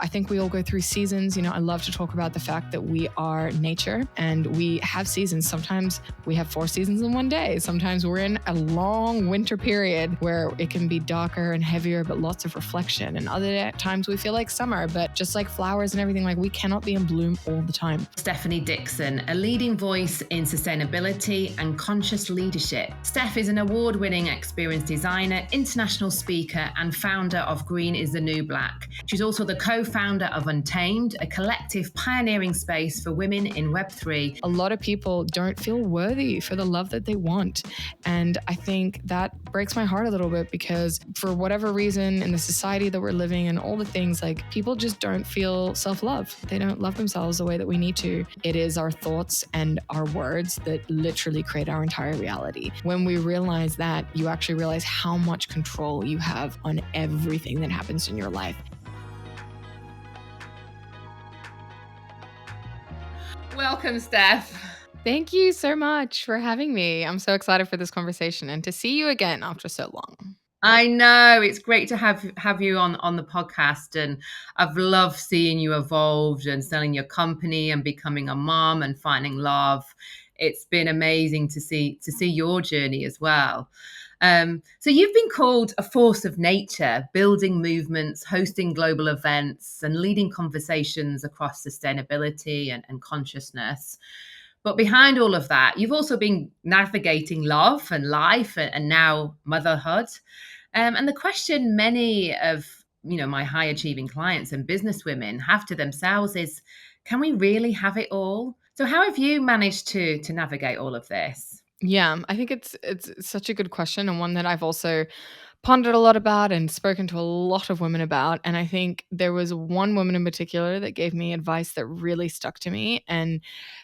I think we all go through seasons. I love to talk about the fact that we are nature and we have seasons. Sometimes we have 4 seasons in one day. Sometimes we're in a long winter period where it can be darker and heavier, but lots of reflection. And other times we feel like summer, but just like flowers and everything, like we cannot be in bloom all the time. Stephanie Dixon, a leading voice in sustainability and conscious leadership. Steph is an award-winning experience designer, international speaker, and founder of Green is the New Black. She's also the co-founder of Untamed, a collective pioneering space for women in Web3. A lot of people don't feel worthy for the love that they want. And I think that breaks my heart a little bit because for whatever reason in the society that we're living in, all the things, like people just don't feel self-love. They don't love themselves the way that we need to. It is our thoughts and our words that literally create our entire reality. When we realize that, you actually realize how much control you have on everything that happens in your life. Welcome, Steph. Thank you so much for having me. I'm so excited for this conversation and to see you again after so long. I know, it's great to have you on the podcast, and I've loved seeing you evolved and selling your company and becoming a mom and finding love. It's been amazing to see your journey as well. So you've been called a force of nature, building movements, hosting global events, and leading conversations across sustainability and consciousness. But behind all of that, you've also been navigating love and life and now motherhood. And the question many of my high achieving clients and business women have to themselves is, can we really have it all? So how have you managed to navigate all of this? Yeah, I think it's such a good question, and one that I've also pondered a lot about and spoken to a lot of women about. And I think there was one woman in particular that gave me advice that really stuck to me. And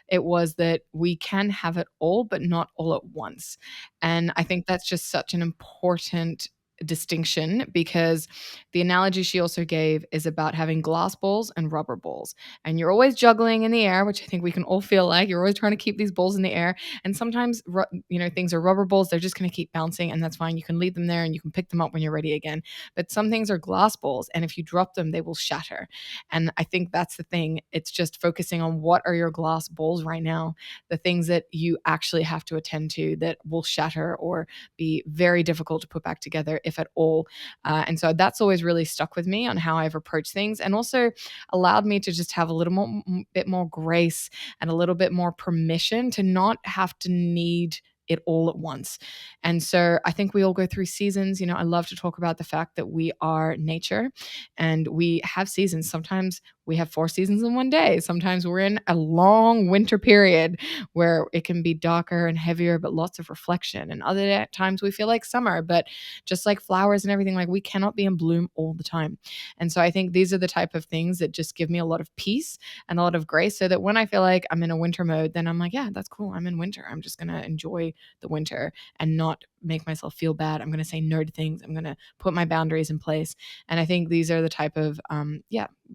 it was that we can have it all, but not all at once. And I think that's just such an important distinction because the analogy she also gave is about having glass balls and rubber balls. And you're always juggling in the air, which I think we can all feel like. You're always trying to keep these balls in the air. And sometimes, things are rubber balls. They're just going to keep bouncing, and that's fine. You can leave them there and you can pick them up when you're ready again. But some things are glass balls, and if you drop them, they will shatter. And I think that's the thing. It's just focusing on what are your glass balls right now, the things that you actually have to attend to that will shatter or be very difficult to put back together, if at all. And so that's always really stuck with me on how I've approached things, and also allowed me to just have a little bit more grace and a little bit more permission to not have to need it all at once. And so I think we all go through seasons. I love to talk about the fact that we are nature and we have seasons. Sometimes we have 4 seasons in one day. Sometimes we're in a long winter period where it can be darker and heavier, but lots of reflection. And other times we feel like summer, but just like flowers and everything, like we cannot be in bloom all the time. And so I think these are the type of things that just give me a lot of peace and a lot of grace, so that when I feel like I'm in a winter mode, then I'm like, yeah, that's cool. I'm in winter. I'm just going to enjoy the winter and not make myself feel bad. I'm going to say no to things. I'm going to put my boundaries in place. And I think these are the type of,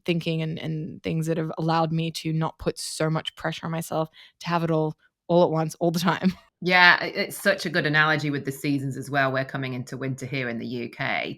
thinking and things that have allowed me to not put so much pressure on myself to have it all at once, all the time. Yeah, it's such a good analogy with the seasons as well. We're coming into winter here in the UK.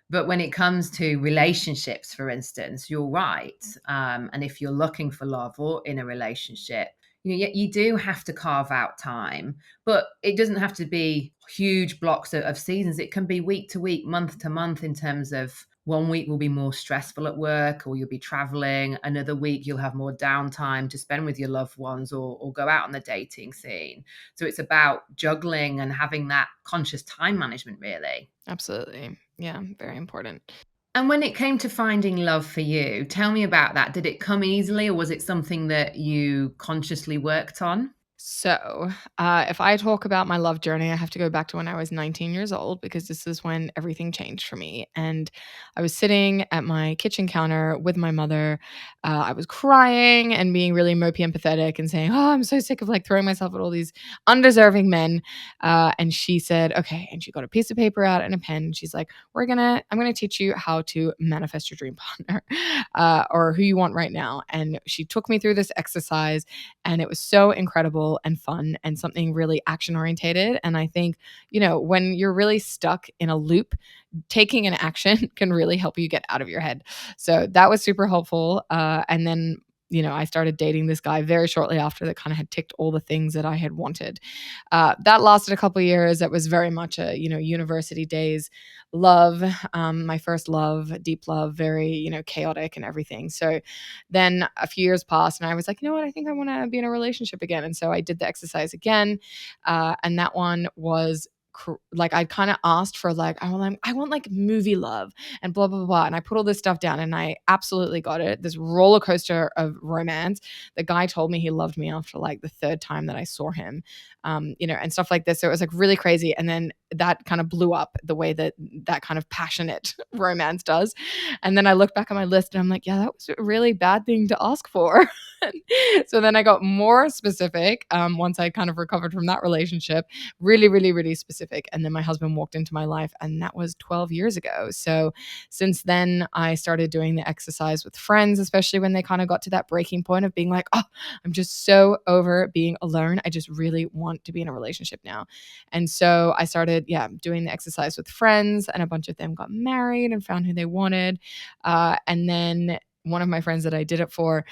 But when it comes to relationships, for instance, you're right. And if you're looking for love or in a relationship, you do have to carve out time, but it doesn't have to be huge blocks of seasons. It can be week to week, month to month, in terms of one week will be more stressful at work, or you'll be traveling. Another week, you'll have more downtime to spend with your loved ones, or go out on the dating scene. So it's about juggling and having that conscious time management, really. Absolutely. Yeah, very important. And when it came to finding love for you, tell me about that. Did it come easily, or was it something that you consciously worked on? So, if I talk about my love journey, I have to go back to when I was 19 years old because this is when everything changed for me. And I was sitting at my kitchen counter with my mother. I was crying and being really mopey and pathetic and saying, "Oh, I'm so sick of like throwing myself at all these undeserving men." And she said, "Okay." And she got a piece of paper out and a pen. And she's like, I'm gonna teach you how to manifest your dream partner, or who you want right now." And she took me through this exercise, and it was so incredible. enjoyable and fun and something really action orientated. And I think, when you're really stuck in a loop, taking an action can really help you get out of your head. So that was super helpful. And then, I started dating this guy very shortly after that kind of had ticked all the things that I had wanted. That lasted a couple of years. It was very much a, university days love, my first love, deep love, very, chaotic and everything. So then a few years passed and I was like, you know what? I think I want to be in a relationship again. And so I did the exercise again. And that one was like I kind of asked for like I want like movie love and blah blah blah, and I put all this stuff down and I absolutely got it. This roller coaster of romance. The guy told me he loved me after like the third time that I saw him, and stuff like this. So it was like really crazy, and then that kind of blew up the way that that kind of passionate romance does. And then I look back at my list and I'm like, yeah, that was a really bad thing to ask for. So then I got more specific once I kind of recovered from that relationship, really, really, really specific. And then my husband walked into my life, and that was 12 years ago. So since then, I started doing the exercise with friends, especially when they kind of got to that breaking point of being like, oh, I'm just so over being alone. I just really want to be in a relationship now. And so I started, doing the exercise with friends, and a bunch of them got married and found who they wanted. And then one of my friends that I did it for,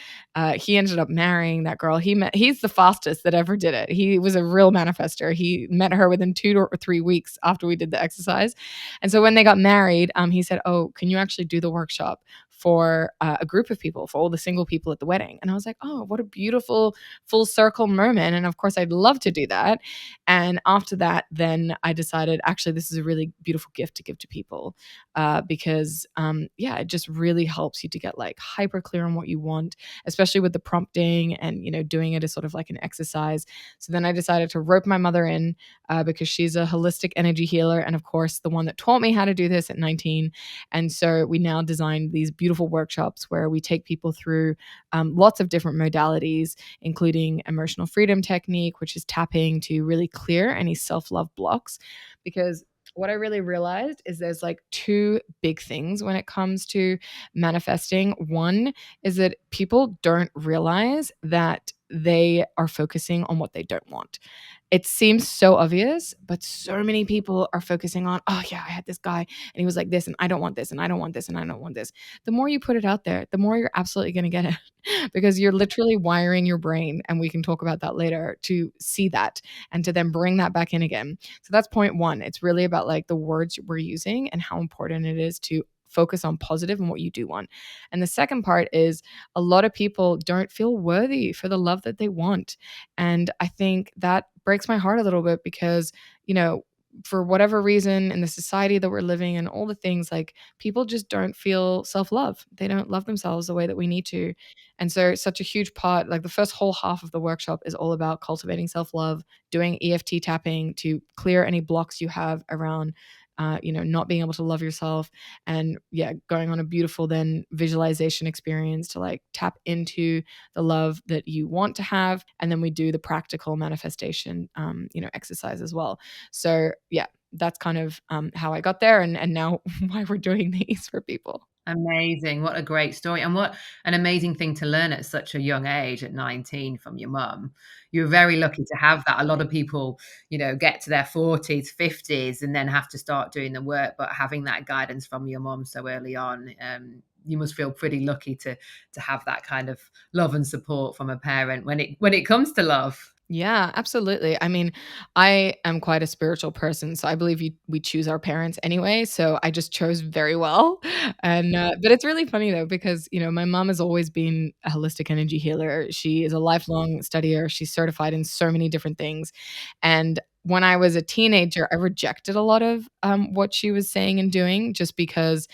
he ended up marrying that girl. He's the fastest that ever did it. He was a real manifester. He met her within 2 or 3 weeks after we did the exercise. And so when they got married, he said, oh, can you actually do the workshop for a group of people, for all the single people at the wedding? And I was like, oh, what a beautiful full circle moment. And of course, I'd love to do that. And after that, then I decided, actually, this is a really beautiful gift to give to people, because, it just really helps you to get like hyper clear on what you want, especially with the prompting and, doing it as sort of like an exercise. So then I decided to rope my mother in, because she's a holistic energy healer. And of course, the one that taught me how to do this at 19. And so we now designed these beautiful workshops where we take people through lots of different modalities, including emotional freedom technique, which is tapping to really clear any self-love blocks. Because what I really realized is there's like two big things when it comes to manifesting. One is that people don't realize that they are focusing on what they don't want. It seems so obvious, but so many people are focusing on, oh yeah, I had this guy and he was like this, and I don't want this, and I don't want this, and I don't want this. The more you put it out there, the more you're absolutely going to get it, because you're literally wiring your brain, and we can talk about that later, to see that and to then bring that back in again. So that's point one. It's really about like the words we're using and how important it is to focus on positive and what you do want. And the second part is, a lot of people don't feel worthy for the love that they want. And I think that breaks my heart a little bit because, for whatever reason in the society that we're living in, all the things, like, people just don't feel self-love. They don't love themselves the way that we need to. And so such a huge part, like the first whole half of the workshop is all about cultivating self-love, doing EFT tapping to clear any blocks you have around not being able to love yourself, and going on a beautiful then visualization experience to like tap into the love that you want to have. And then we do the practical manifestation exercise as well. So that's kind of how I got there, and now why we're doing these for people. Amazing. What a great story. And what an amazing thing to learn at such a young age, at 19, from your mum. You're very lucky to have that. A lot of people, get to their 40s, 50s, and then have to start doing the work. But having that guidance from your mum so early on, you must feel pretty lucky to have that kind of love and support from a parent when it comes to love. Yeah, absolutely. I mean, I am quite a spiritual person, so I believe we choose our parents anyway. So I just chose very well, and but it's really funny though, because my mom has always been a holistic energy healer. She is a lifelong studier. She's certified in so many different things, and when I was a teenager, I rejected a lot of what she was saying and doing, just because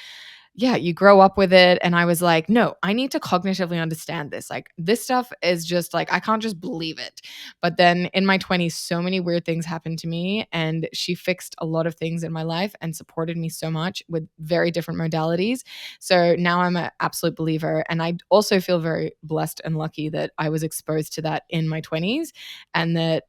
you grow up with it. And I was like, no, I need to cognitively understand this. Like, this stuff is just like, I can't just believe it. But then in my 20s, so many weird things happened to me. And she fixed a lot of things in my life and supported me so much with very different modalities. So now I'm an absolute believer. And I also feel very blessed and lucky that I was exposed to that in my 20s, and that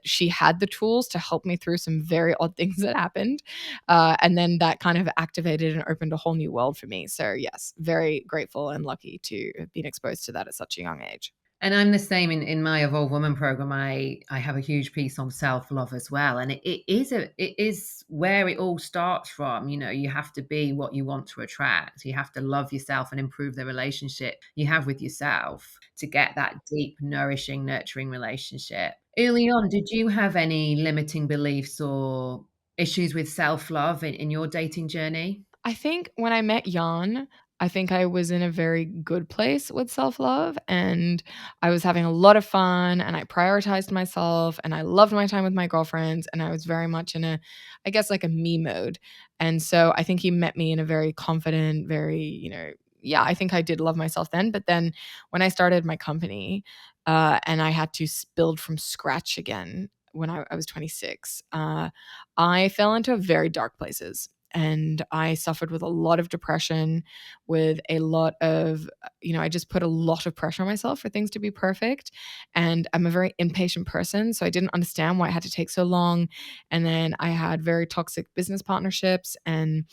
she had the tools to help me through some very odd things that happened. And then that kind of activated and opened a whole new world for me. So yes, very grateful and lucky to have been exposed to that at such a young age. And I'm the same in my Evolve Woman program. I have a huge piece on self-love as well. And it is where it all starts from. You know, you have to be what you want to attract. You have to love yourself and improve the relationship you have with yourself to get that deep, nourishing, nurturing relationship. Early on, did you have any limiting beliefs or issues with self-love in your dating journey? I think when I met Jan, I think I was in a very good place with self-love, and I was having a lot of fun, and I prioritized myself, and I loved my time with my girlfriends, and I was very much in a, I guess, like a me mode. And so I think he met me in a very confident, very, yeah, I think I did love myself then. But then when I started my company, and I had to build from scratch again when I was 26, I fell into very dark places, and I suffered with a lot of depression, with a lot of, I just put a lot of pressure on myself for things to be perfect. And I'm a very impatient person. So I didn't understand why it had to take so long. And then I had very toxic business partnerships. And,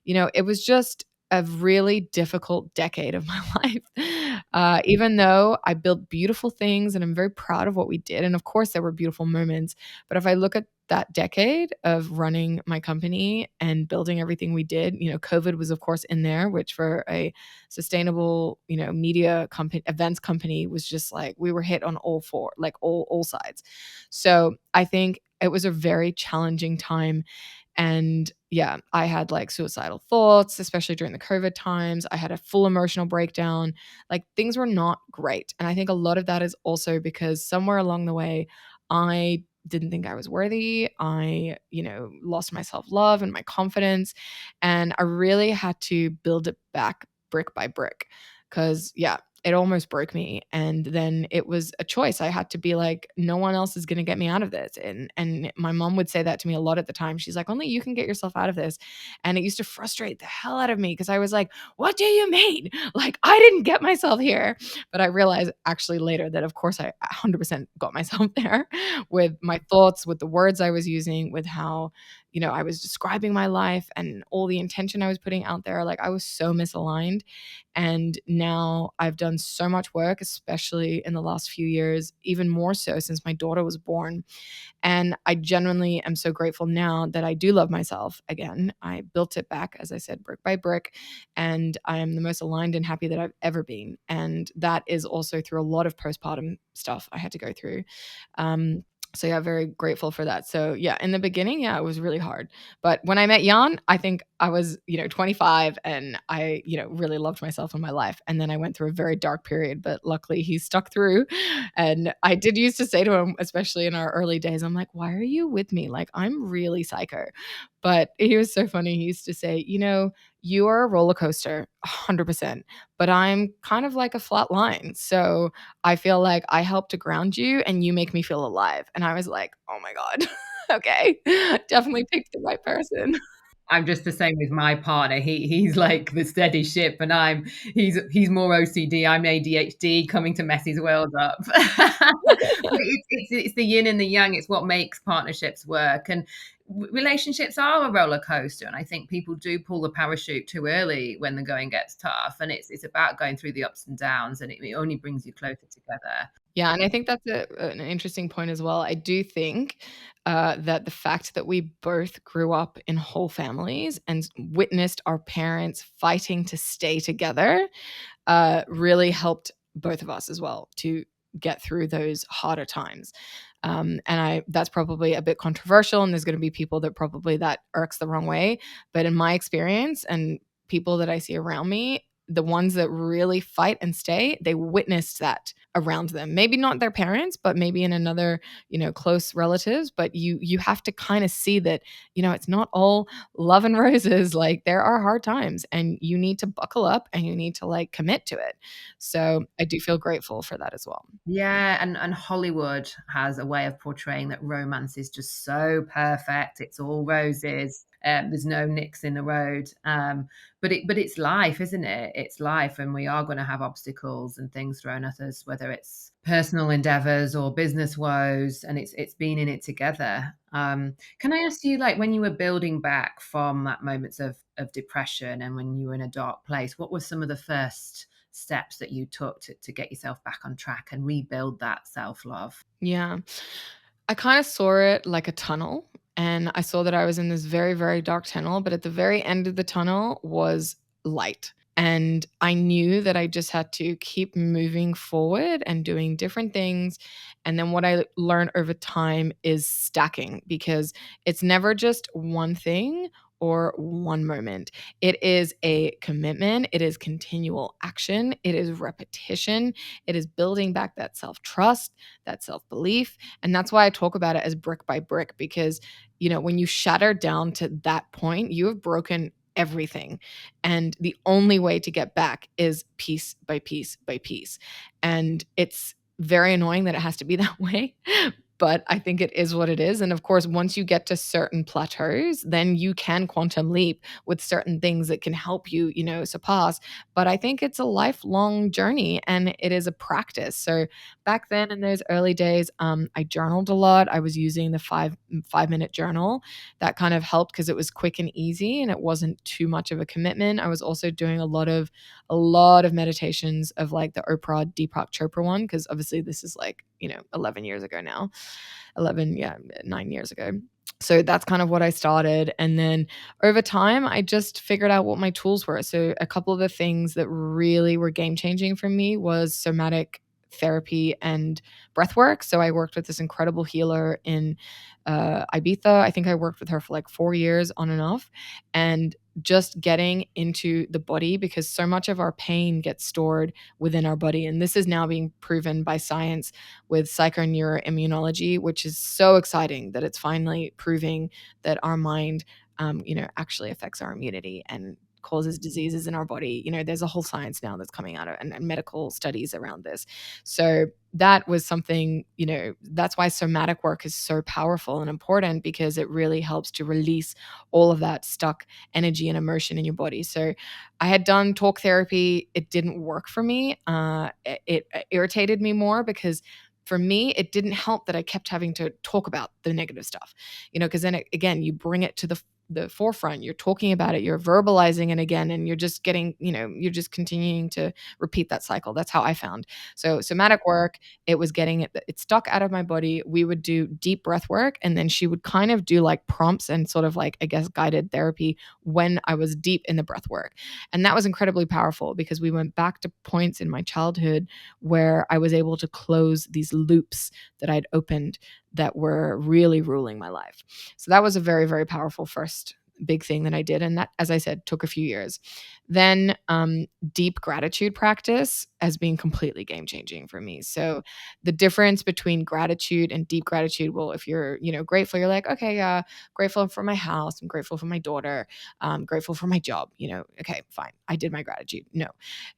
it was just a really difficult decade of my life. Even though I built beautiful things and I'm very proud of what we did. And of course, there were beautiful moments. But if I look at that decade of running my company and building everything we did, COVID was of course in there, which for a sustainable, media company, events company, was just like we were hit on all four, like all sides. So I think it was a very challenging time. And yeah, I had like suicidal thoughts, especially during the COVID times. I had a full emotional breakdown. Like things were not great. And I think a lot of that is also because somewhere along the way, I didn't think I was worthy. I, lost my self love and my confidence. And I really had to build it back brick by brick. Cause yeah, it almost broke me. And then it was a choice. I had to be like, no one else is going to get me out of this. And my mom would say that to me a lot at the time. She's like, only you can get yourself out of this. And it used to frustrate the hell out of me because I was like, what do you mean? Like, I didn't get myself here. But I realized actually later that, of course, I 100% got myself there with my thoughts, with the words I was using, with how, I was describing my life and all the intention I was putting out there. Like, I was so misaligned. And now I've done so much work, especially in the last few years, even more so since my daughter was born. And I genuinely am so grateful now that I do love myself again. I built it back, as I said, brick by brick, and I am the most aligned and happy that I've ever been. And that is also through a lot of postpartum stuff I had to go through. Um, so yeah, very grateful for that. So yeah, in the beginning, yeah, it was really hard. But when I met Jan, I think I was, 25, and I, really loved myself in my life. And then I went through a very dark period, but luckily he stuck through. And I did used to say to him, especially in our early days, I'm like, why are you with me? Like, I'm really psycho. But he was so funny. He used to say, you are a roller coaster, 100%, but I'm kind of like a flat line. So I feel like I help to ground you and you make me feel alive. And I was like, oh my God. Okay. Definitely picked the right person. I'm just the same with my partner. He's like the steady ship, and he's more OCD. I'm ADHD, coming to mess his world up. But it's the yin and the yang. It's what makes partnerships work, and relationships are a roller coaster. And I think people do pull the parachute too early when the going gets tough. And it's about going through the ups and downs, and it only brings you closer together. Yeah, and I think that's an interesting point as well. I do think that the fact that we both grew up in whole families and witnessed our parents fighting to stay together really helped both of us as well to get through those harder times. And that's probably a bit controversial, and there's going to be people that probably that irks the wrong way. But in my experience and people that I see around me, the ones that really fight and stay, they witnessed that around them. Maybe not their parents, but maybe in another, close relatives. But you have to kind of see that, it's not all love and roses. Like there are hard times, and you need to buckle up and you need to like commit to it. So I do feel grateful for that as well. Yeah, and Hollywood has a way of portraying that romance is just so perfect. It's all roses. There's no nicks in the road. But it's life, isn't it? It's life, and we are going to have obstacles and things thrown at us, whether it's personal endeavors or business woes, and it's being in it together. Can I ask you, like, when you were building back from that moments of depression and when you were in a dark place, what were some of the first steps that you took to get yourself back on track and rebuild that self-love? Yeah. I kind of saw it like a tunnel, and I saw that I was in this very, very dark tunnel, but at the very end of the tunnel was light. And I knew that I just had to keep moving forward and doing different things. And then what I learned over time is stacking, because it's never just one thing or one moment. It is a commitment, it is continual action, it is repetition, it is building back that self trust, that self belief. And that's why I talk about it as brick by brick, because, when you shatter down to that point, you have broken everything. And the only way to get back is piece by piece by piece. And it's very annoying that it has to be that way. But I think it is what it is. And of course, once you get to certain plateaus, then you can quantum leap with certain things that can help you, surpass. But I think it's a lifelong journey and it is a practice. So back then in those early days, I journaled a lot. I was using the 5 minute journal. That kind of helped because it was quick and easy and it wasn't too much of a commitment. I was also doing a lot of meditations of like the Oprah Deepak Chopra one, because obviously this is like 11 years ago now. 11, yeah, 9 years ago. So that's kind of what I started. And then over time, I just figured out what my tools were. So a couple of the things that really were game changing for me was somatic therapy and breath work. So I worked with this incredible healer in Ibiza. I think I worked with her for like 4 years on and off. And just getting into the body, because so much of our pain gets stored within our body. And this is now being proven by science with psychoneuroimmunology, which is so exciting that it's finally proving that our mind, actually affects our immunity and causes diseases in our body. There's a whole science now that's coming out of, and medical studies around this. So that was something, that's why somatic work is so powerful and important, because it really helps to release all of that stuck energy and emotion in your body. So I had done talk therapy. It didn't work for me. It irritated me more, because for me, it didn't help that I kept having to talk about the negative stuff, because then again, you bring it to the forefront. You're talking about it, you're verbalizing it again, and you're just getting, you're just continuing to repeat that cycle. That's how I found. So somatic work, it was getting it stuck out of my body. We would do deep breath work, and then she would kind of do like prompts and sort of like, I guess, guided therapy when I was deep in the breath work. And that was incredibly powerful, because we went back to points in my childhood where I was able to close these loops that I'd opened that were really ruling my life. So that was a very, very powerful first big thing that I did. And that, as I said, took a few years. Then deep gratitude practice has been completely game changing for me. So the difference between gratitude and deep gratitude, well, if you're, grateful, you're like, okay, yeah, grateful for my house, I'm grateful for my daughter, grateful for my job, okay, fine. I did my gratitude. No.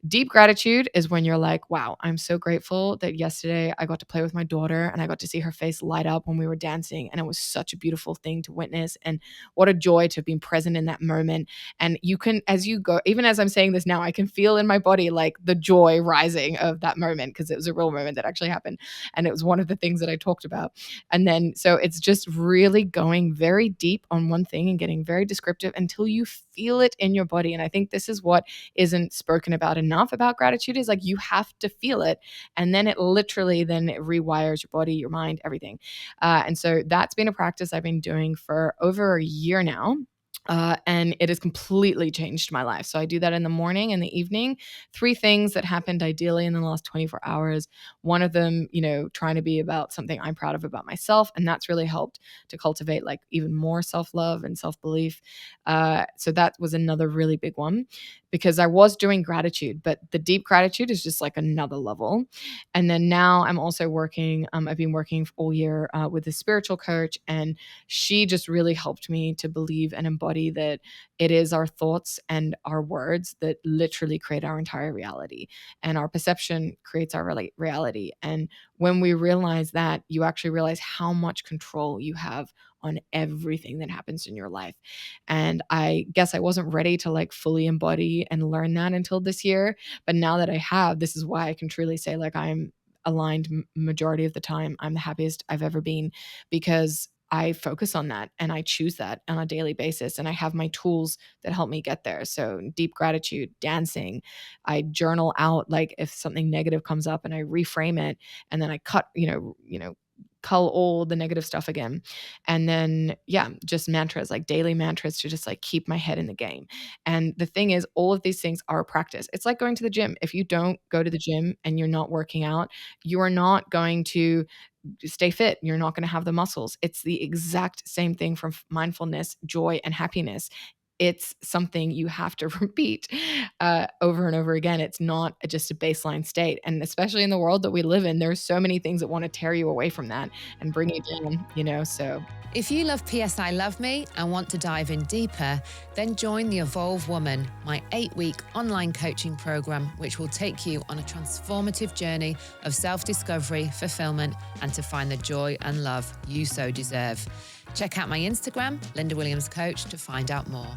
Deep gratitude is when you're like, wow, I'm so grateful that yesterday I got to play with my daughter and I got to see her face light up when we were dancing. And it was such a beautiful thing to witness. And what a joy to have been present in that moment. And you can, as you go, even as I'm saying this now, I can feel in my body like the joy rising of that moment, because it was a real moment that actually happened. And it was one of the things that I talked about. And then, so it's just really going very deep on one thing and getting very descriptive until you feel it in your body. And I think this is what isn't spoken about enough about gratitude, is like you have to feel it, and then it literally then it rewires your body, your mind, everything. And so that's been a practice I've been doing for over a year now. And it has completely changed my life. So I do that in the morning and the evening. 3 things that happened ideally in the last 24 hours. One of them, trying to be about something I'm proud of about myself. And that's really helped to cultivate like even more self love and self belief. So that was another really big one, because I was doing gratitude, but the deep gratitude is just like another level. And then now I'm also working, I've been working all year with a spiritual coach, and she just really helped me to believe and embody that it is our thoughts and our words that literally create our entire reality, and our perception creates our reality. And when we realize that, you actually realize how much control you have on everything that happens in your life. And I guess I wasn't ready to like fully embody and learn that until this year, but now that I have, this is why I can truly say like I'm aligned majority of the time. I'm the happiest I've ever been, because I focus on that and I choose that on a daily basis. And I have my tools that help me get there. So deep gratitude, dancing, I journal out like if something negative comes up and I reframe it and then I cut, cull all the negative stuff again. And then, yeah, just mantras, like daily mantras to just like keep my head in the game. And the thing is, all of these things are practice. It's like going to the gym. If you don't go to the gym and you're not working out, you are not going to stay fit. You're not going to have the muscles. It's the exact same thing from mindfulness, joy, and happiness. It's something you have to repeat over and over again. It's not just a baseline state. And especially in the world that we live in, there's so many things that want to tear you away from that and bring you down. So If you love PSI Love Me and want to dive in deeper, then join the Evolve Woman, my 8-week online coaching program, which will take you on a transformative journey of self-discovery, fulfillment, and to find the joy and love you so deserve. Check out my Instagram, Linda Williams Coach, to find out more.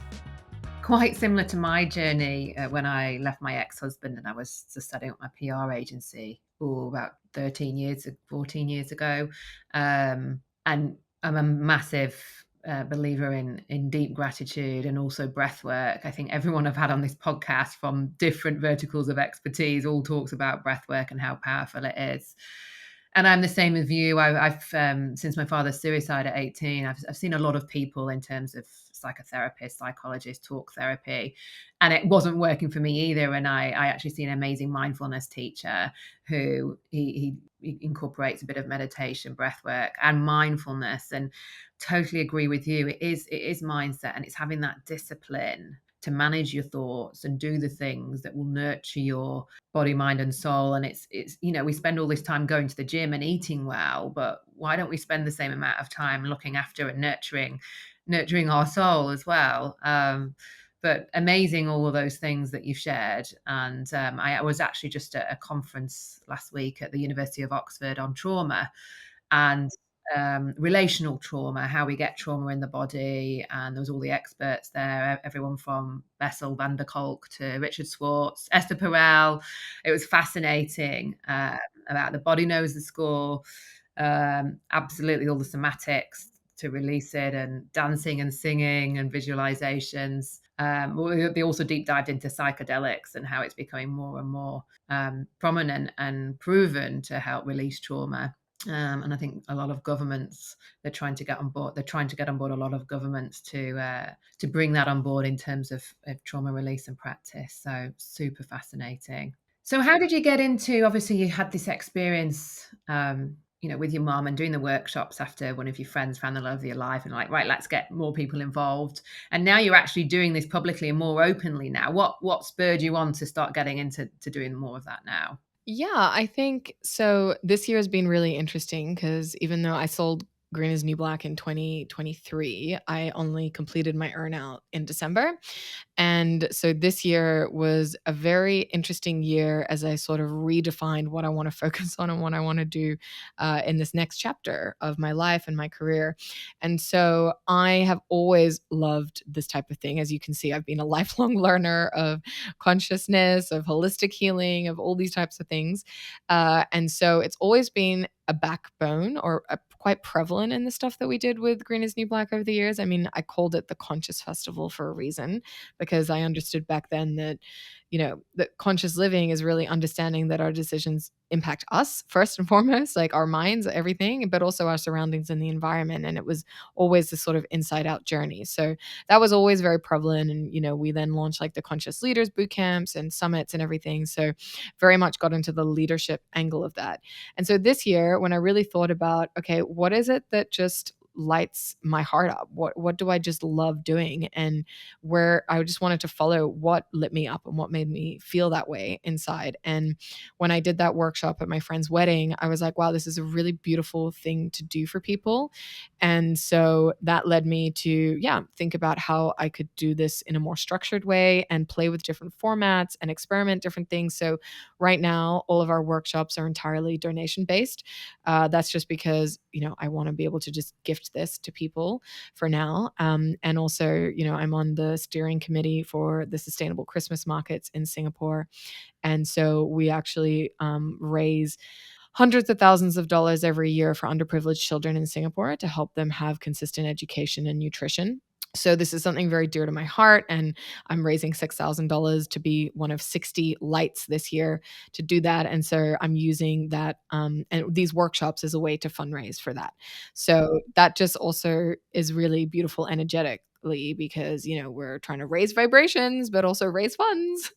Quite similar to my journey when I left my ex-husband and I was just setting up my PR agency about 14 years ago. And I'm a massive believer in deep gratitude and also breath work. I think everyone I've had on this podcast from different verticals of expertise all talks about breath work and how powerful it is. And I'm the same as you. I've since my father's suicide at 18, I've seen a lot of people in terms of psychotherapists, psychologists, talk therapy, and it wasn't working for me either. And I actually see an amazing mindfulness teacher who he incorporates a bit of meditation, breath work, and mindfulness. And totally agree with you. It is mindset, and it's having that discipline to manage your thoughts and do the things that will nurture your body, mind, and soul. And it's we spend all this time going to the gym and eating well, but why don't we spend the same amount of time looking after and nurturing our soul as well? But amazing, all of those things that you've shared. And I was actually just at a conference last week at the University of Oxford on trauma and relational trauma, how we get trauma in the body. And there was all the experts there, everyone from Bessel van der Kolk to Richard Schwartz, Esther Perel. It was fascinating about the body knows the score, absolutely all the somatics to release it, and dancing and singing and visualizations. They also deep dived into psychedelics and how it's becoming more and more prominent and proven to help release trauma. And I think a lot of governments, they're trying to get on board. They're trying to get on board a lot of governments to bring that on board in terms of trauma release and practice. So super fascinating. So how did you get into? Obviously, you had this experience, with your mom and doing the workshops after one of your friends found the love of your life, and like, right, let's get more people involved. And now you're actually doing this publicly and more openly now. What spurred you on to start getting into doing more of that now? yeah, I think so. This year has been really interesting because even though I sold Green is New Black in 2023, I only completed my earnout in December. And so this year was a very interesting year as I sort of redefined what I want to focus on and what I want to do in this next chapter of my life and my career. And so I have always loved this type of thing. As you can see, I've been a lifelong learner of consciousness, of holistic healing, of all these types of things. And so it's always been a backbone or quite prevalent in the stuff that we did with Green is New Black over the years. I mean, I called it the Conscious Festival for a reason because I understood back then that, that conscious living is really understanding that our decisions impact us first and foremost, like our minds, everything, but also our surroundings and the environment. And it was always this sort of inside out journey. So that was always very prevalent. And, we then launched like the Conscious Leaders boot camps and summits and everything. So very much got into the leadership angle of that. And so this year, when I really thought about, okay, what is it that just lights my heart up? What do I just love doing? And where I just wanted to follow what lit me up and what made me feel that way inside. And when I did that workshop at my friend's wedding, I was like, wow, this is a really beautiful thing to do for people. And so that led me to, think about how I could do this in a more structured way and play with different formats and experiment different things. So right now, all of our workshops are entirely donation based. That's just because, I want to be able to just gift this to people for now. And also, I'm on the steering committee for the Sustainable Christmas Markets in Singapore. And so we actually raise hundreds of thousands of dollars every year for underprivileged children in Singapore to help them have consistent education and nutrition. So this is something very dear to my heart, and I'm raising $6,000 to be one of 60 lights this year to do that. And so I'm using that and these workshops as a way to fundraise for that. So that just also is really beautiful energetically because we're trying to raise vibrations but also raise funds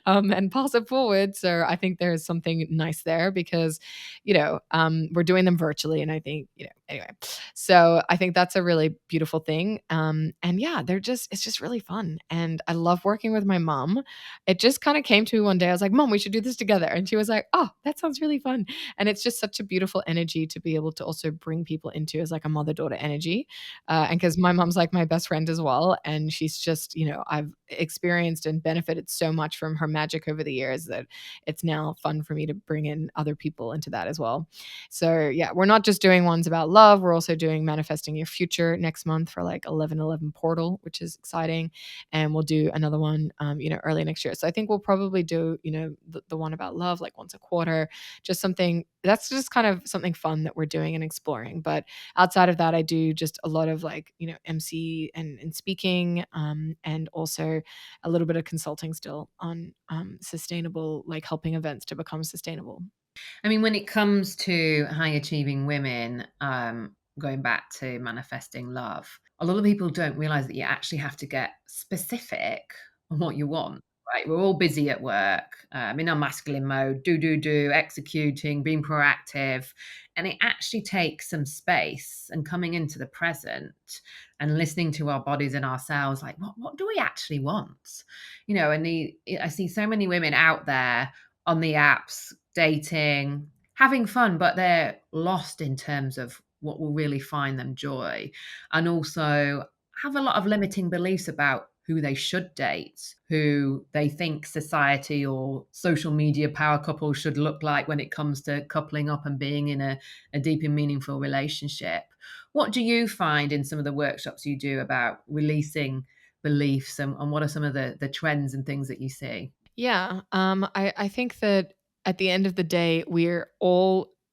and pass it forward. So I think there's something nice there because we're doing them virtually, and I think anyway, so I think that's a really beautiful thing. And yeah, it's just really fun. And I love working with my mom. It just kind of came to me one day. I was like, Mom, we should do this together. And she was like, Oh, that sounds really fun. And it's just such a beautiful energy to be able to also bring people into as like a mother-daughter energy. And because my mom's like my best friend as well. And she's just, I've experienced and benefited so much from her magic over the years that it's now fun for me to bring in other people into that as well. So yeah, we're not just doing ones about love. We're also doing manifesting your future next month for like 1111 portal, which is exciting. And we'll do another one, early next year. So I think we'll probably do, the one about love like once a quarter, just something that's just kind of something fun that we're doing and exploring. But outside of that, I do just a lot of like, MC and speaking, and also a little bit of consulting still on sustainable, like helping events to become sustainable. I mean, when it comes to high achieving women, going back to manifesting love, a lot of people don't realize that you actually have to get specific on what you want. Right, we're all busy at work, in our masculine mode, do, executing, being proactive, and it actually takes some space and coming into the present and listening to our bodies and ourselves. Like, what do we actually want? And I see so many women out there on the apps, dating, having fun, but they're lost in terms of what will really find them joy. And also have a lot of limiting beliefs about who they should date, who they think society or social media power couples should look like when it comes to coupling up and being in a deep and meaningful relationship. What do you find in some of the workshops you do about releasing beliefs, and what are some of the trends and things that you see? Yeah, I think that at the end of the day, we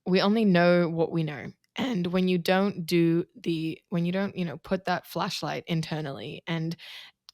only know what we know. And when you don't, put that flashlight internally and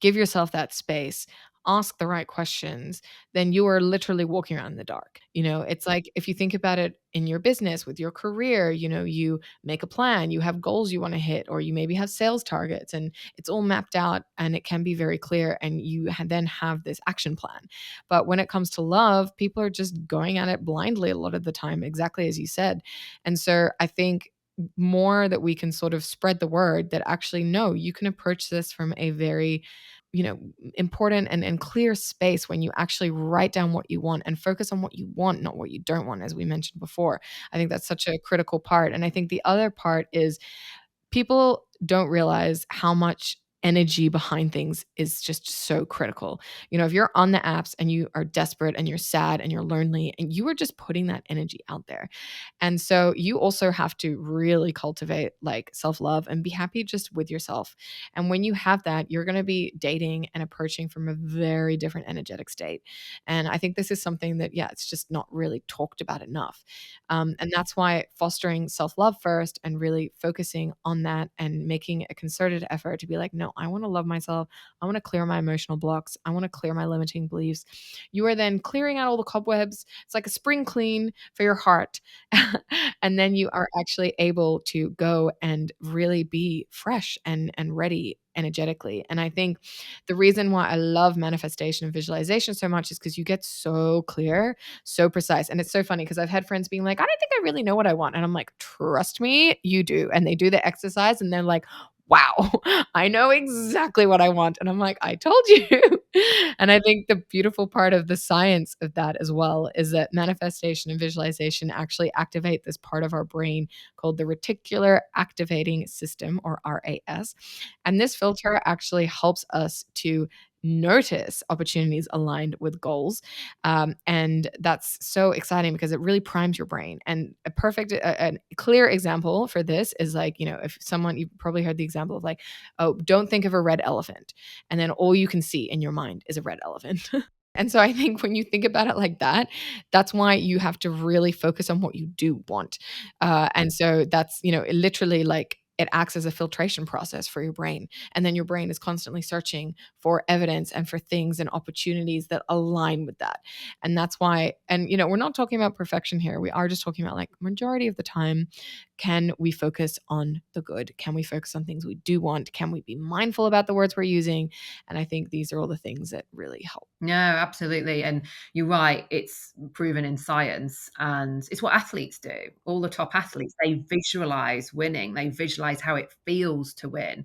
give yourself that space, ask the right questions, then you are literally walking around in the dark. It's like if you think about it in your business with your career, you make a plan, you have goals you want to hit, or you maybe have sales targets, and it's all mapped out and it can be very clear, and you then have this action plan. But when it comes to love, people are just going at it blindly a lot of the time, exactly as you said. And so I think more that we can sort of spread the word that actually no, you can approach this from a very important and clear space when you actually write down what you want and focus on what you want, not what you don't want, as we mentioned before. I think that's such a critical part. And I think the other part is people don't realize how much energy behind things is just so critical. If you're on the apps and you are desperate and you're sad and you're lonely and you are just putting that energy out there. And so you also have to really cultivate like self-love and be happy just with yourself. And when you have that, you're going to be dating and approaching from a very different energetic state. And I think this is something that, yeah, it's just not really talked about enough. And that's why fostering self-love first and really focusing on that and making a concerted effort to be like, no, I want to love myself. I want to clear my emotional blocks. I want to clear my limiting beliefs. You are then clearing out all the cobwebs. It's like a spring clean for your heart. And then you are actually able to go and really be fresh and ready energetically. And I think the reason why I love manifestation and visualization so much is because you get so clear, so precise. And it's so funny because I've had friends being like, I don't think I really know what I want. And I'm like, trust me, you do. And they do the exercise and they're like, wow, I know exactly what I want. And I'm like, I told you. And I think the beautiful part of the science of that as well is that manifestation and visualization actually activate this part of our brain called the reticular activating system, or RAS. And this filter actually helps us to notice opportunities aligned with goals. And that's so exciting because it really primes your brain. And a clear example for this is like, if someone, you've probably heard the example of like, oh, don't think of a red elephant. And then all you can see in your mind is a red elephant. And so I think when you think about it like that, that's why you have to really focus on what you do want. And so that's, it literally like it acts as a filtration process for your brain. And then your brain is constantly searching for evidence and for things and opportunities that align with that. And that's why, and we're not talking about perfection here. We are just talking about like majority of the time, can we focus on the good? Can we focus on things we do want? Can we be mindful about the words we're using? And I think these are all the things that really help. No, absolutely. And you're right. It's proven in science and it's what athletes do. All the top athletes, they visualize winning, they visualize how it feels to win.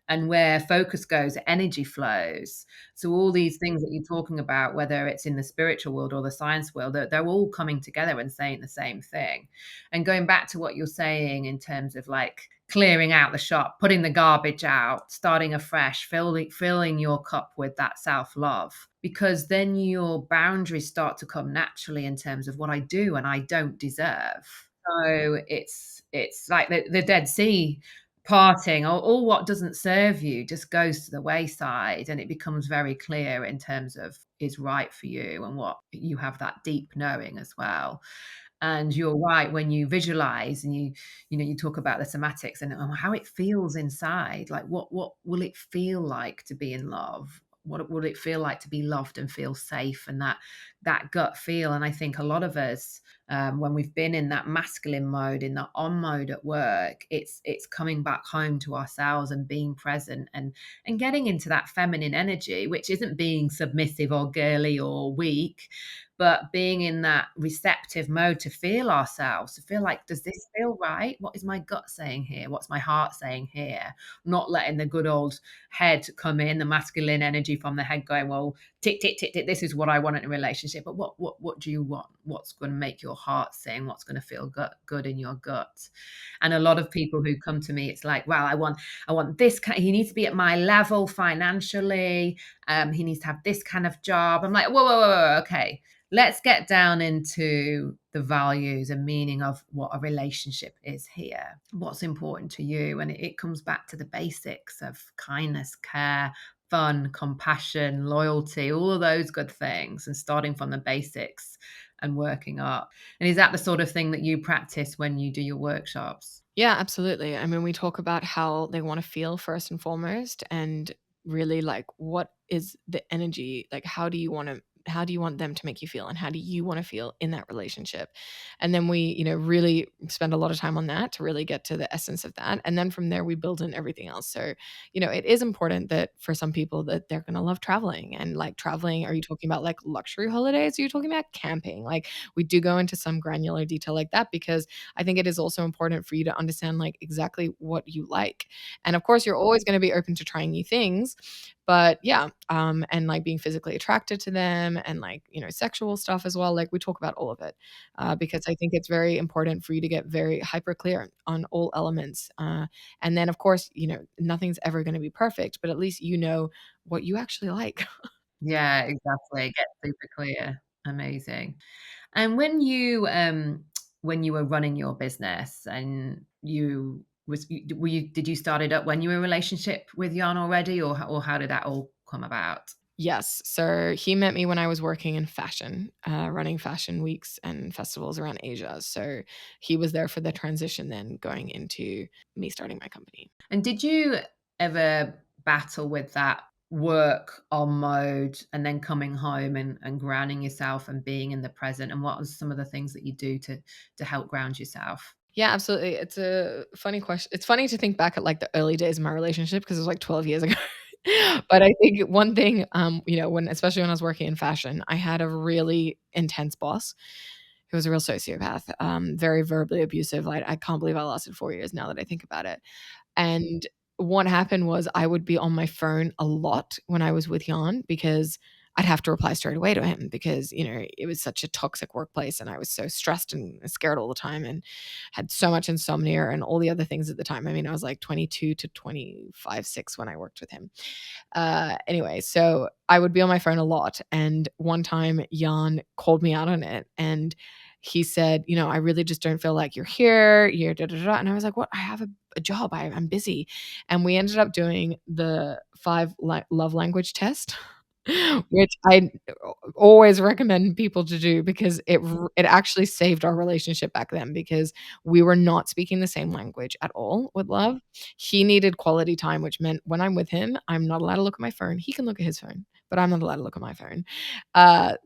And where focus goes, energy flows. So all these things that you're talking about, whether it's in the spiritual world or the science world, they're all coming together and saying the same thing. And going back to what you're saying in terms of like clearing out the shop, putting the garbage out, starting afresh, filling your cup with that self-love, because then your boundaries start to come naturally in terms of what I do and I don't deserve. So it's like the Dead Sea parting, or all what doesn't serve you just goes to the wayside, and it becomes very clear in terms of is right for you and what you have that deep knowing as well. And you're right, when you visualize and you talk about the somatics and how it feels inside, like what will it feel like to be in love? What would it feel like to be loved and feel safe, and that gut feel? And I think a lot of us, when we've been in that masculine mode, in the on mode at work, it's coming back home to ourselves and being present and getting into that feminine energy, which isn't being submissive or girly or weak, but being in that receptive mode to feel ourselves, to feel like, does this feel right? What is my gut saying here? What's my heart saying here? Not letting the good old head come in, the masculine energy from the head going, well, tick, tick, tick, tick, this is what I want in a relationship. But what do you want? What's going to make your heart sing? What's going to feel good in your gut? And a lot of people who come to me, it's like, well, I want this kind, he needs to be at my level financially. He needs to have this kind of job. I'm like, whoa, okay. Let's get down into the values and meaning of what a relationship is here. What's important to you? And it comes back to the basics of kindness, care, fun, compassion, loyalty, all of those good things, and starting from the basics and working up. And is that the sort of thing that you practice when you do your workshops? Yeah, absolutely. I mean, we talk about how they want to feel first and foremost, and really like what is the energy, like how do you want them to make you feel, and how do you want to feel in that relationship? And then we, really spend a lot of time on that to really get to the essence of that. And then from there we build in everything else. So, it is important that for some people that they're going to love traveling, and like traveling, are you talking about like luxury holidays? Are you talking about camping? Like we do go into some granular detail like that, because I think it is also important for you to understand like exactly what you like. And of course, you're always going to be open to trying new things, but yeah, and like being physically attracted to them, and like, sexual stuff as well. Like we talk about all of it, because I think it's very important for you to get very hyper clear on all elements. And then of course, nothing's ever going to be perfect, but at least you know what you actually like. Yeah, exactly. Get super clear. Amazing. And when you were running your business and you was you were you did you start it up when you were in a relationship with Jan already, or how did that all come about? Yes. So he met me when I was working in fashion, running fashion weeks and festivals around Asia. So he was there for the transition, then going into me starting my company. And did you ever battle with that work on mode and then coming home and grounding yourself and being in the present? And what was some of the things that you do to help ground yourself? Yeah, absolutely. It's a funny question. It's funny to think back at like the early days of my relationship, because it was like 12 years ago. But I think one thing, when especially when I was working in fashion, I had a really intense boss who was a real sociopath, very verbally abusive. Like I can't believe I lasted 4 years now that I think about it. And what happened was I would be on my phone a lot when I was with Jan, because I'd have to reply straight away to him, because, it was such a toxic workplace and I was so stressed and scared all the time and had so much insomnia and all the other things at the time. I mean, I was like 22 to 25, 6 when I worked with him. Anyway, so I would be on my phone a lot. And one time Jan called me out on it, and he said, I really just don't feel like you're here. You're da da da. And I was like, what? I have a job. I'm busy. And we ended up doing the 5 love language test. which I always recommend people to do because it actually saved our relationship back then because we were not speaking the same language at all with love. He needed quality time, which meant when I'm with him, I'm not allowed to look at my phone. He can look at his phone, but I'm not allowed to look at my phone,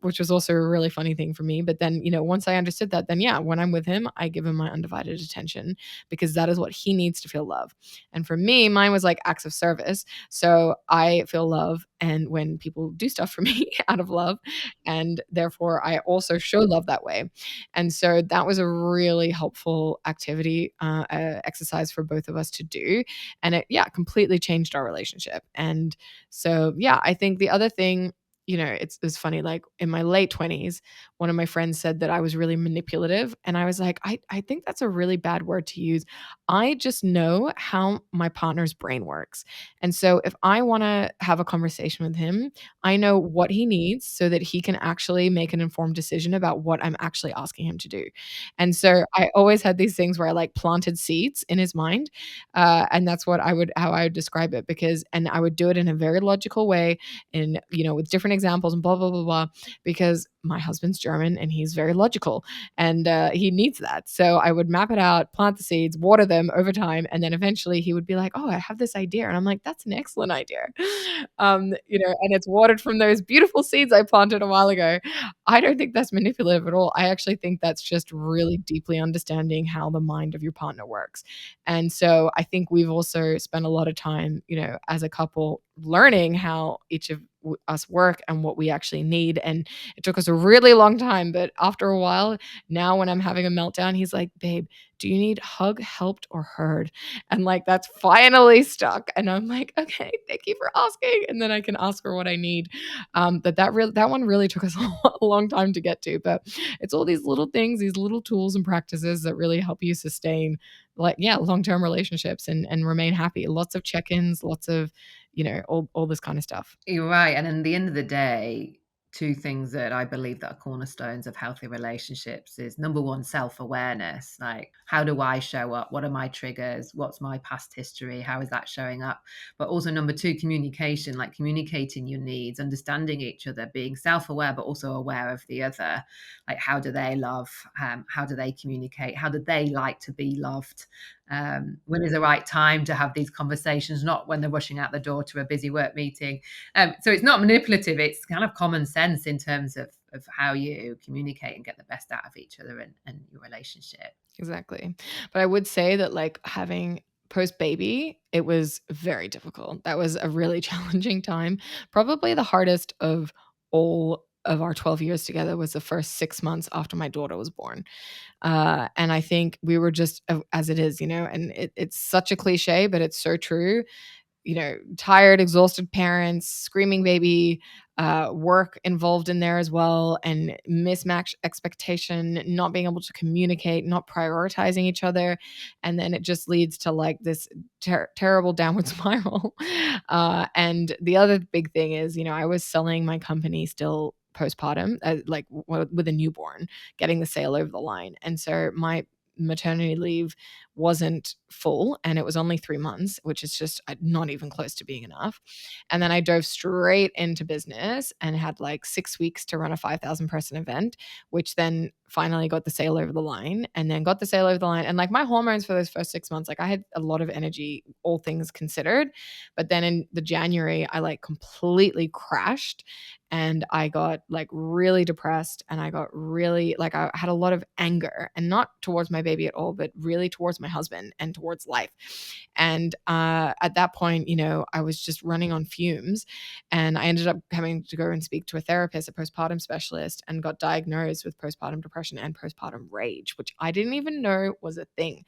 which was also a really funny thing for me. But then, once I understood that, then yeah, when I'm with him, I give him my undivided attention because that is what he needs to feel love. And for me, mine was like acts of service. So I feel love and when people do stuff for me out of love, and therefore I also show love that way. And so that was a really helpful activity, exercise for both of us to do. And it, yeah, completely changed our relationship. And so, yeah, I think the other thing, it's funny, like in my late 20s, one of my friends said that I was really manipulative. And I was like, I think that's a really bad word to use. I just know how my partner's brain works. And so if I want to have a conversation with him, I know what he needs so that he can actually make an informed decision about what I'm actually asking him to do. And so I always had these things where I like planted seeds in his mind. And that's how I would describe it and I would do it in a very logical way and, with different examples and blah, blah, blah, blah, because my husband's German and he's very logical and he needs that. So I would map it out, plant the seeds, water them over time, and then eventually he would be like, "Oh, I have this idea," and I'm like, "That's an excellent idea," and it's watered from those beautiful seeds I planted a while ago. I don't think that's manipulative at all. I actually think that's just really deeply understanding how the mind of your partner works. And so I think we've also spent a lot of time, as a couple, learning how each of us work and what we actually need. And it took us a really long time, but after a while, now when I'm having a meltdown, he's like, "Babe, do you need hug, helped, or heard?" And like that's finally stuck. And I'm like, "Okay, thank you for asking." And then I can ask for what I need. But that one really took us a long time to get to. But it's all these little things, these little tools and practices that really help you sustain, like, yeah, long-term relationships and remain happy. Lots of check-ins, lots of, all this kind of stuff. You're right. And in the end of the day, two things that I believe that are cornerstones of healthy relationships is number one, self-awareness. Like, how do I show up? What are my triggers? What's my past history? How is that showing up? But also number two, communication, like communicating your needs, understanding each other, being self-aware, but also aware of the other. Like, how do they love? How do they communicate? How do they like to be loved? When is the right time to have these conversations, not when they're rushing out the door to a busy work meeting. So it's not manipulative, it's kind of common sense in terms of how you communicate and get the best out of each other and your relationship. Exactly. But I would say that, like, having post-baby, it was very difficult. That was a really challenging time. Probably the hardest of all of our 12 years together was the first 6 months after my daughter was born. And I think we were just as it is, and it's such a cliche, but it's so true. Tired, exhausted parents, screaming baby, work involved in there as well, and mismatched expectation, not being able to communicate, not prioritizing each other. And then it just leads to like this terrible downward spiral. And the other big thing is, I was selling my company still postpartum, like with a newborn, getting the sale over the line. And so my maternity leave wasn't full and it was only 3 months, which is just not even close to being enough. And then I dove straight into business and had like 6 weeks to run a 5,000 person event, which then finally got the sale over the line and then got the sale over the line. And like my hormones for those first 6 months, like I had a lot of energy, all things considered. But then in the January, I like completely crashed and I got like really depressed and I got really like I had a lot of anger and not towards my baby at all, but really towards my husband and towards life. And at that point, I was just running on fumes and I ended up having to go and speak to a therapist, a postpartum specialist, and got diagnosed with postpartum depression and postpartum rage, which I didn't even know was a thing.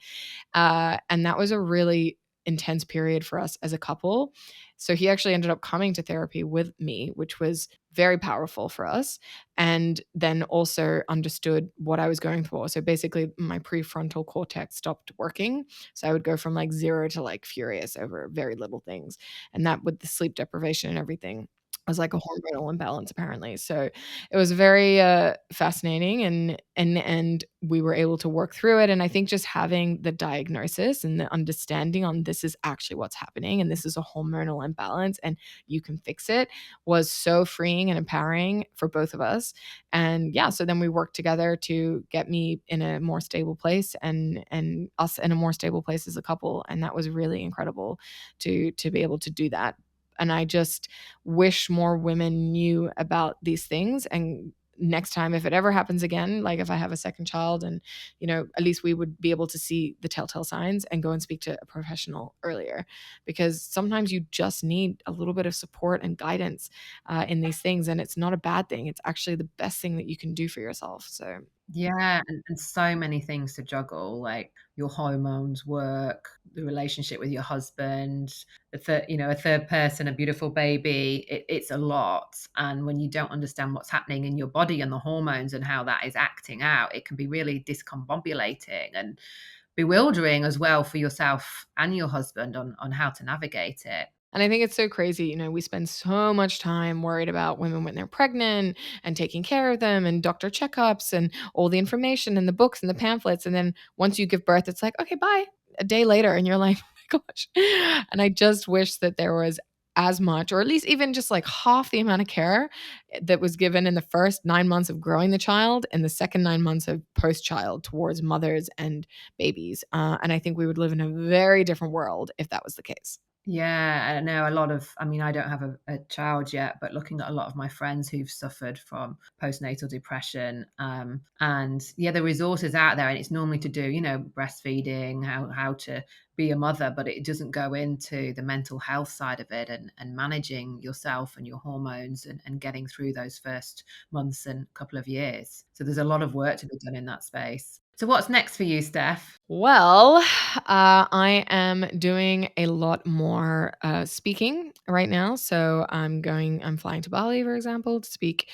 And that was a really intense period for us as a couple. So he actually ended up coming to therapy with me, which was very powerful for us. And then also understood what I was going for. So basically, my prefrontal cortex stopped working. So I would go from like zero to like furious over very little things. And that with the sleep deprivation and everything. as like a hormonal imbalance apparently. So it was very fascinating, and we were able to work through it. And I think just having the diagnosis and the understanding on this is actually what's happening and this is a hormonal imbalance and you can fix it was so freeing and empowering for both of us. And yeah, so then we worked together to get me in a more stable place, and us in a more stable place as a couple. And that was really incredible to be able to do that. And I just wish more women knew about these things. And next time, if it ever happens again, like if I have a second child, and at least we would be able to see the telltale signs and go and speak to a professional earlier, because sometimes you just need a little bit of support and guidance in these things. And it's not a bad thing. It's actually the best thing that you can do for yourself. So Yeah, and so many things to juggle, like your hormones, work, the relationship with your husband, a third person, a beautiful baby. It's a lot, and when you don't understand what's happening in your body and the hormones and how that is acting out, it can be really discombobulating and bewildering as well for yourself and your husband on how to navigate it. And I think it's so crazy. We spend so much time worried about women when they're pregnant and taking care of them and doctor checkups and all the information and the books and the pamphlets. And then once you give birth, it's like, okay, bye. A day later, and you're like, oh my gosh. And I just wish that there was as much, or at least even just like half the amount of care that was given in the first 9 months of growing the child and the second 9 months of post child towards mothers and babies. And I think we would live in a very different world if that was the case. Yeah, I know I mean, I don't have a child yet, but looking at a lot of my friends who've suffered from postnatal depression, and yeah, the resources out there, and it's normally to do, breastfeeding, how to be a mother, but it doesn't go into the mental health side of it and managing yourself and your hormones and getting through those first months and couple of years. So there's a lot of work to be done in that space. So what's next for you, Steph? Well, I am doing a lot more speaking right now. So I'm flying to Bali, for example, to speak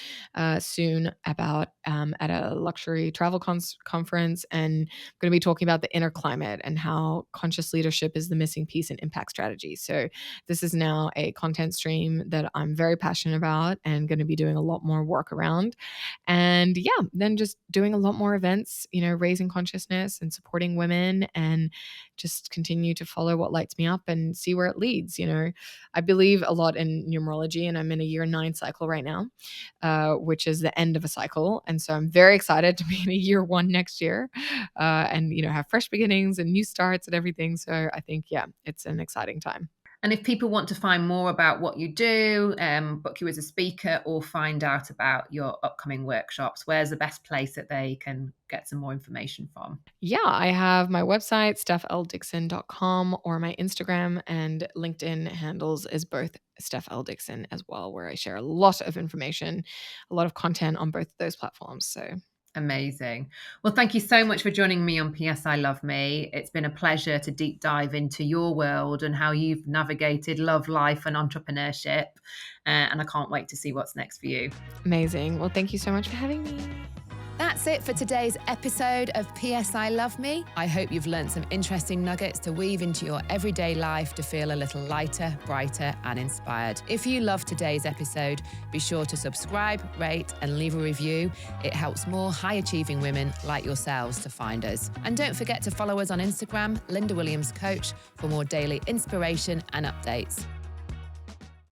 soon about at a luxury travel conference. And I'm going to be talking about the inner climate and how conscious leadership is the missing piece in impact strategy. So this is now a content stream that I'm very passionate about and going to be doing a lot more work around. And yeah, then just doing a lot more events, raising consciousness and supporting women, and just continue to follow what lights me up and see where it leads. I believe a lot in numerology, and I'm in a year 9 cycle right now, which is the end of a cycle. And so I'm very excited to be in a year 1 next year, and have fresh beginnings and new starts and everything. So I think, yeah, it's an exciting time. And if people want to find more about what you do, book you as a speaker, or find out about your upcoming workshops, where's the best place that they can get some more information from? Yeah, I have my website, stephdixon.com, or my Instagram and LinkedIn handles is both Steph L. Dixon as well, where I share a lot of information, a lot of content on both of those platforms. So Amazing. Well, thank you so much for joining me on PS I Love Me. It's been a pleasure to deep dive into your world and how you've navigated love, life, and entrepreneurship. And I can't wait to see what's next for you. amazing. Well, thank you so much for having me. That's it for today's episode of PS I Love Me. I hope you've learned some interesting nuggets to weave into your everyday life to feel a little lighter, brighter, and inspired. If you loved today's episode, be sure to subscribe, rate, and leave a review. It helps more high-achieving women like yourselves to find us. And don't forget to follow us on Instagram, Linda Williams Coach, for more daily inspiration and updates.